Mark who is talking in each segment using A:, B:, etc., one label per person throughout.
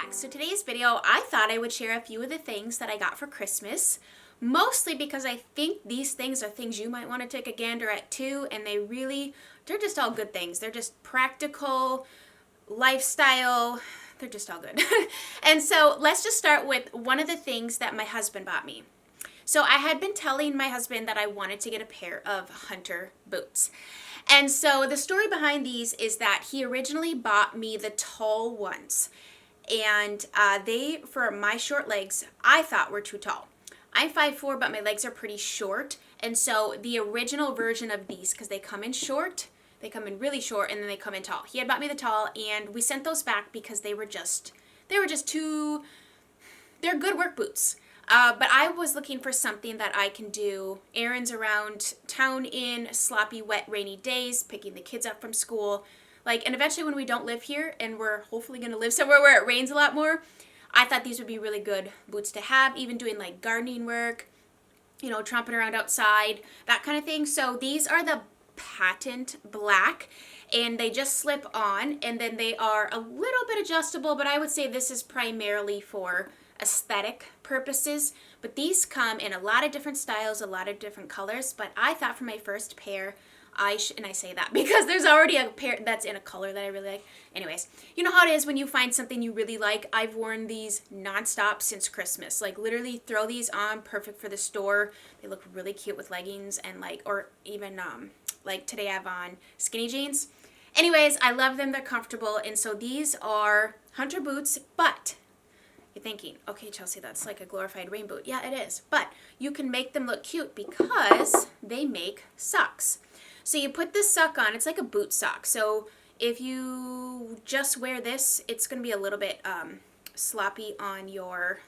A: back. So today's video, I thought I would share a few of the things that I got for Christmas, mostly because I think these things are things you might want to take a gander at too, and they're just all good things. They're just practical, lifestyle, they're just all good. And so let's just start with one of the things that my husband bought me. So I had been telling my husband that I wanted to get a pair of hunter boots. And so the story behind these is that he originally bought me the tall ones. And they, for my short legs, I thought were too tall. I'm 5'4", but my legs are pretty short. And so the original version of these, because they come in short, they come in really short, and then they come in tall. He had bought me the tall, and we sent those back because they were just too, they're good work boots. But I was looking for something that I can do errands around town in, sloppy, wet, rainy days, picking the kids up from school. And eventually when we don't live here and we're hopefully going to live somewhere where it rains a lot more, I thought these would be really good boots to have, even doing gardening work, tromping around outside, that kind of thing. So these are the patent black, and they just slip on, and then they are a little bit adjustable, but I would say this is primarily for aesthetic purposes. But these come in a lot of different styles, a lot of different colors, but I thought for my first pair, and I say that because there's already a pair that's in a color that I really like. Anyways, you know how it is when you find something you really like. I've worn these nonstop since Christmas. Literally throw these on, perfect for the store. They look really cute with leggings and or even today I have on skinny jeans. Anyways, I love them. They're comfortable. And so these are hunter boots, but you're thinking, okay, Chelsea, that's like a glorified rain boot. Yeah, it is. But you can make them look cute because they make socks. So you put this sock on. It's like a boot sock. So if you just wear this, it's going to be a little bit sloppy on your...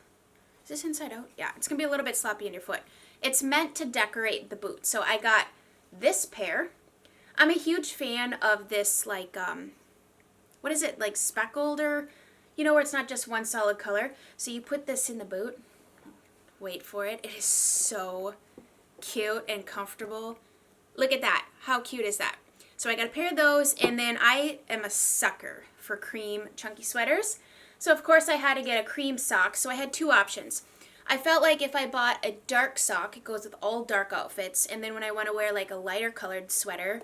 A: Is this inside out? Yeah, it's going to be a little bit sloppy on your foot. It's meant to decorate the boot. So I got this pair. I'm a huge fan of this, what is it, speckled or... where it's not just one solid color. So you put this in the boot. Wait for it. It is so cute and comfortable. Look at that. How cute is that? So I got a pair of those, and then I am a sucker for cream chunky sweaters. So of course I had to get a cream sock. So I had two options. I felt like if I bought a dark sock, it goes with all dark outfits. And then when I want to wear a lighter colored sweater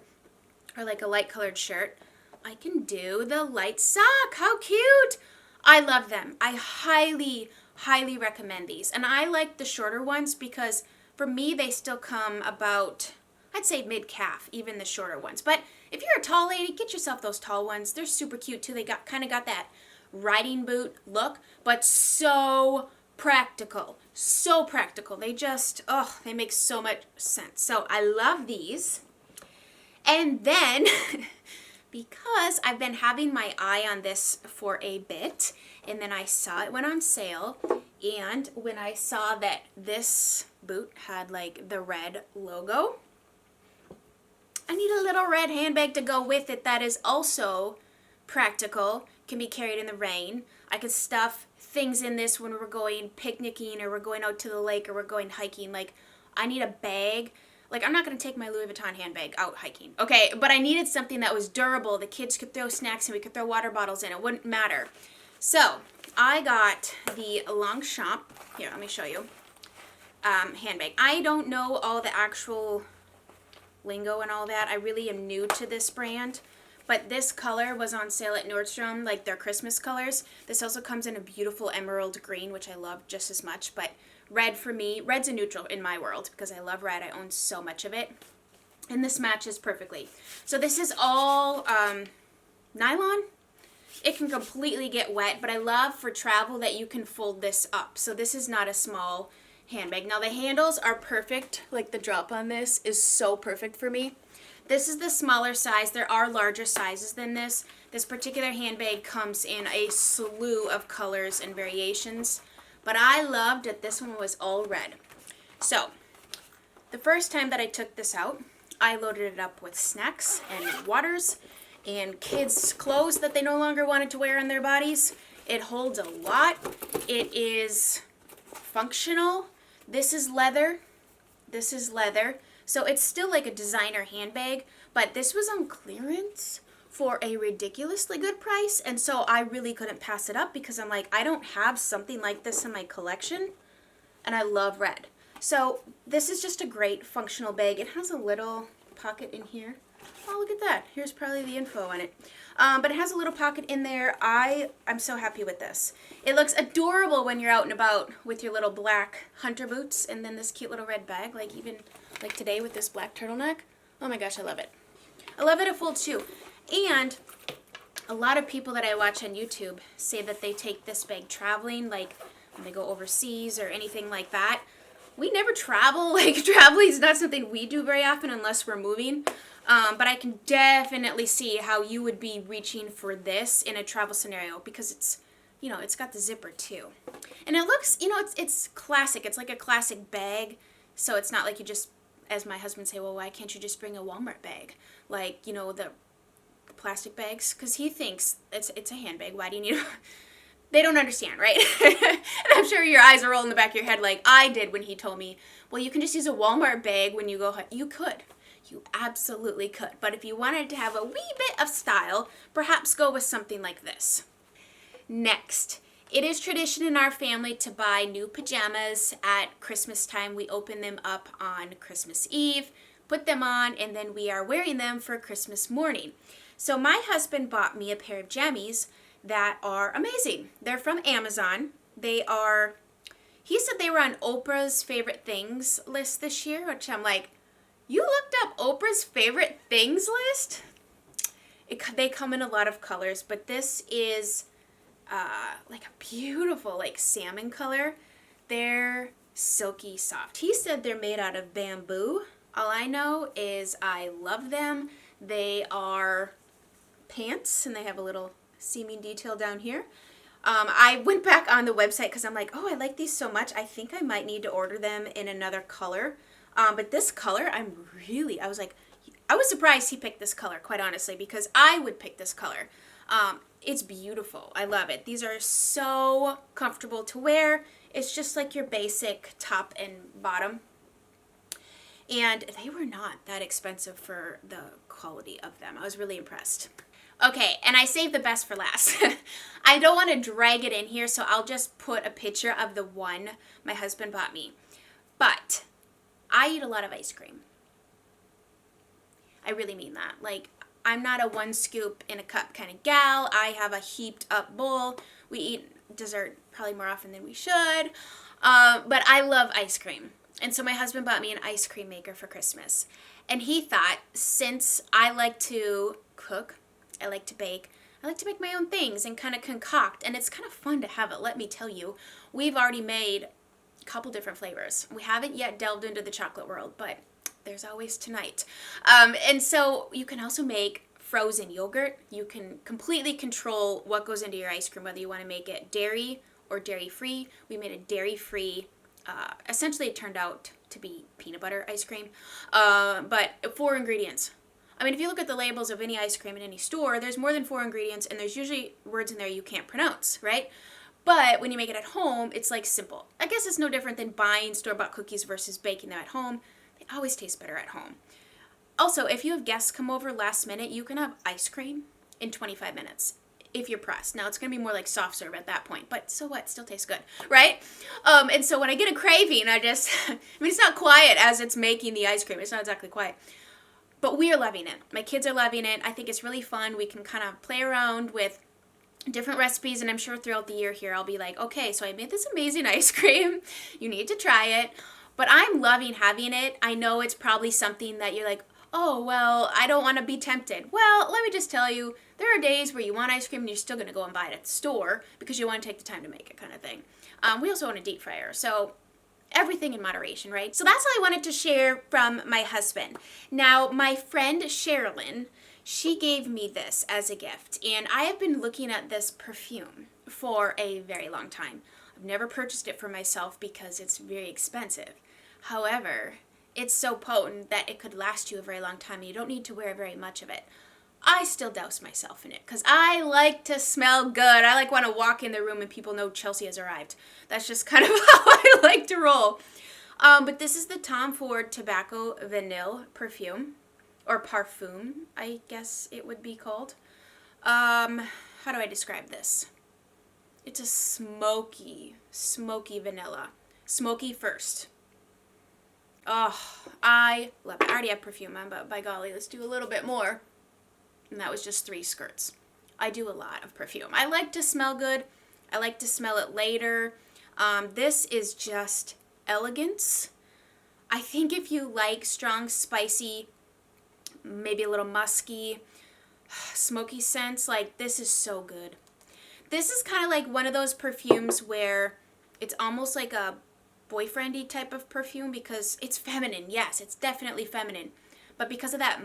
A: or a light colored shirt, I can do the light sock. How cute! I love them. I highly, highly recommend these. And I like the shorter ones because for me, they still come about, I'd say mid-calf, even the shorter ones. But if you're a tall lady, get yourself those tall ones. They're super cute too. They kind of got that riding boot look, but so practical. So practical. They just, they make so much sense. So I love these. And then... because I've been having my eye on this for a bit, and then I saw it went on sale, and when I saw that this boot had the red logo, I need a little red handbag to go with it that is also practical, can be carried in the rain. I could stuff things in this when we're going picnicking or we're going out to the lake or we're going hiking. I need a bag. I'm not going to take my Louis Vuitton handbag out hiking, okay? But I needed something that was durable. The kids could throw snacks and we could throw water bottles in. It wouldn't matter. So I got the Longchamp, here, let me show you, handbag. I don't know all the actual lingo and all that. I really am new to this brand. But this color was on sale at Nordstrom, their Christmas colors. This also comes in a beautiful emerald green, which I love just as much. But red for me, red's a neutral in my world because I love red. I own so much of it. And this matches perfectly. So this is all nylon. It can completely get wet, but I love for travel that you can fold this up. So this is not a small handbag. Now the handles are perfect. The drop on this is so perfect for me. This is the smaller size. There are larger sizes than this. This particular handbag comes in a slew of colors and variations. But I loved that this one was all red. So, the first time that I took this out, I loaded it up with snacks and waters and kids' clothes that they no longer wanted to wear on their bodies. It holds a lot. It is functional. This is leather. This is leather. So it's still a designer handbag, but this was on clearance for a ridiculously good price, and so I really couldn't pass it up because I'm like, I don't have something like this in my collection, and I love red. So this is just a great functional bag. It has a little pocket in here. Oh, look at that. Here's probably the info on it. But it has a little pocket in there. I'm so happy with this. It looks adorable when you're out and about with your little black hunter boots and then this cute little red bag, like even like today with this black turtleneck. Oh my gosh, I love it. I love that it folds too. And a lot of people that I watch on YouTube say that they take this bag traveling, like when they go overseas or anything like that. We never travel. Like, traveling is not something we do very often unless we're moving. But I can definitely see how you would be reaching for this in a travel scenario because it's, you know, it's got the zipper too. And it looks, you know, it's classic. It's like a classic bag. So it's not like you just, as my husband say, well, why can't you just bring a Walmart bag? Like, you know, the plastic bags. Because he thinks it's a handbag. Why do you need a... They don't understand, right? And I'm sure your eyes are rolling in the back of your head like I did when he told me, well, you can just use a Walmart bag when you go. You could. You absolutely could. But if you wanted to have a wee bit of style, perhaps go with something like this. Next, it is tradition in our family to buy new pajamas at Christmas time. We open them up on Christmas Eve, put them on, and then we are wearing them for Christmas morning. So my husband bought me a pair of jammies that are amazing. They're from Amazon. He said they were on Oprah's favorite things list this year, which I'm like, you looked up Oprah's favorite things list? They come in a lot of colors, but this is like a beautiful like salmon color. They're silky soft. He said they're made out of bamboo. All I know is I love them. They are pants and they have a little seaming detail down here. I went back on the website because I'm like, oh, I like these so much. I think I might need to order them in another color. But this color, I was surprised he picked this color, quite honestly, because I would pick this color. It's beautiful. I love it. These are so comfortable to wear. It's just like your basic top and bottom. And they were not that expensive for the quality of them. I was really impressed. Okay, and I saved the best for last. I don't want to drag it in here, so I'll just put a picture of the one my husband bought me. But I eat a lot of ice cream. I really mean that. Like, I'm not a one scoop in a cup kind of gal. I have a heaped up bowl. We eat dessert probably more often than we should. But I love ice cream. And so my husband bought me an ice cream maker for Christmas. And he thought, since I like to cook, I like to bake, I like to make my own things and kind of concoct. And it's kind of fun to have it, let me tell you. We've already made a couple different flavors. We haven't yet delved into the chocolate world, but there's always tonight. And so you can also make frozen yogurt. You can completely control what goes into your ice cream, whether you want to make it dairy or dairy-free. We made a dairy-free, essentially it turned out to be peanut butter ice cream, but 4 ingredients. I mean, if you look at the labels of any ice cream in any store, there's more than 4 ingredients, and there's usually words in there you can't pronounce, right? But when you make it at home, it's like simple. I guess it's no different than buying store-bought cookies versus baking them at home. They always taste better at home. Also, if you have guests come over last minute, you can have ice cream in 25 minutes if you're pressed. Now, it's going to be more like soft serve at that point, but so what? Still tastes good, right? And so when I get a craving, I mean, it's not quiet as it's making the ice cream. It's not exactly quiet. But we are loving it. My kids are loving it. I think it's really fun. We can kind of play around with different recipes, and I'm sure throughout the year here I'll be like, okay, so I made this amazing ice cream. You need to try it. But I'm loving having it. I know it's probably something that you're like, oh, well, I don't want to be tempted. Well, let me just tell you, there are days where you want ice cream and you're still going to go and buy it at the store because you want to take the time to make it kind of thing. We also own a deep fryer, so everything in moderation, right? So that's all I wanted to share from my husband. Now, my friend Sherilyn, she gave me this as a gift, and I have been looking at this perfume for a very long time. I've never purchased it for myself because it's very expensive. However, it's so potent that it could last you a very long time, and you don't need to wear very much of it. I still douse myself in it because I like to smell good. I like want to walk in the room and people know Chelsea has arrived. That's just kind of how I like to roll. But this is the Tom Ford Tobacco Vanille Perfume, or Parfum, I guess it would be called. How do I describe this? It's a smoky vanilla. Smoky first. Oh, I love it. I already have perfume on, but by golly, let's do a little bit more. And that was just 3 skirts. I do a lot of perfume. I like to smell good. I like to smell it later. This is just elegance. I think if you like strong, spicy, maybe a little musky, smoky scents, like this is so good. This is kind of like one of those perfumes where it's almost like a boyfriendy type of perfume because it's feminine. Yes, it's definitely feminine. But because of that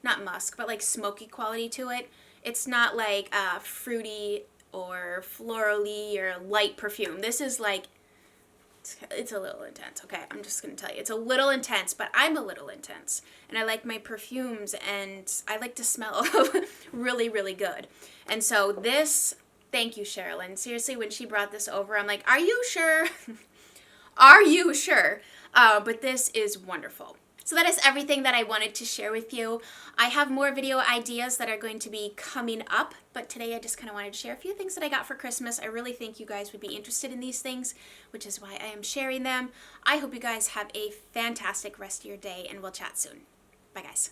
A: not musk, but like smoky quality to it, it's not like fruity or florally or light perfume. This is like, it's a little intense, okay? I'm just going to tell you. It's a little intense, but I'm a little intense. And I like my perfumes, and I like to smell really, really good. And so this, thank you, Sherilyn. Seriously, when she brought this over, I'm like, are you sure? Are you sure? But this is wonderful. So that is everything that I wanted to share with you. I have more video ideas that are going to be coming up, but today I just kind of wanted to share a few things that I got for Christmas. I really think you guys would be interested in these things, which is why I am sharing them. I hope you guys have a fantastic rest of your day, and we'll chat soon. Bye, guys.